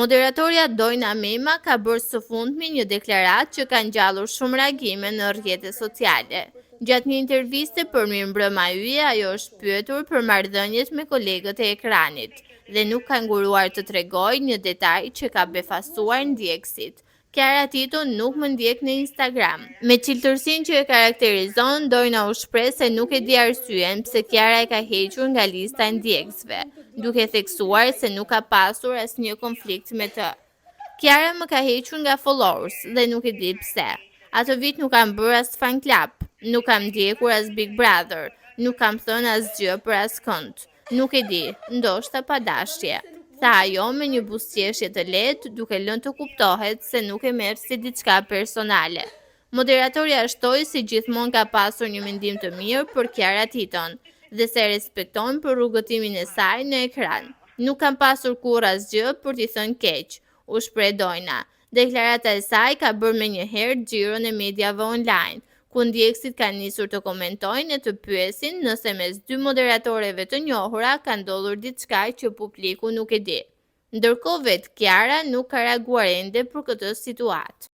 Moderatorja Dojna Mema ka bërë së fundmi një deklaratë që ka ngjallur shumë reagime në rrjetet sociale. Gjatë një interviste për Mirëmbrëma Yje, ajo është pyetur për marrëdhëniet me kolegët e ekranit dhe nuk ka nguruar të tregojë një detaj që ka befastuar ndjekësit. Kiara Tito nuk më ndjek në Instagram. Me çiltërsinë që e karakterizon, Dojna u shpreh se nuk e di arsyen pse Kiara e ka hequr nga lista e ndjekësve, duke theksuar se nuk ka pasur asnjë konflikt me të. Kiara më ka hequr nga followers dhe nuk e di pse. Atë vit nuk kam bërë as fan club, nuk kam ndjekur as Big Brother, nuk kam thënë asgjë për askënd. Nuk e di, ndoshta pa dashje, tha ajo me një buzëqeshje të lehtë, duke lënë të kuptohet se nuk e merr si diçka personale. Moderatorja shtoi si gjithmonë ka pasur një mendim të mirë për Kiara Titon dhe se respekton për rrugëtimin e saj në ekran. Nuk kam pasur kurrë asgjë për t'i thënë keq, u shpreh Dojna. Deklarata e saj ka bërë menjëherë xhiron e mediave online, ku ndjekësit kanë nisur të komentojnë e të pyesin nëse mes dy moderatoreve të njohura ka ndodhur diçka që publiku nuk e di. Ndërkohë vetë Kiara nuk ka reaguar ende për këtë situatë.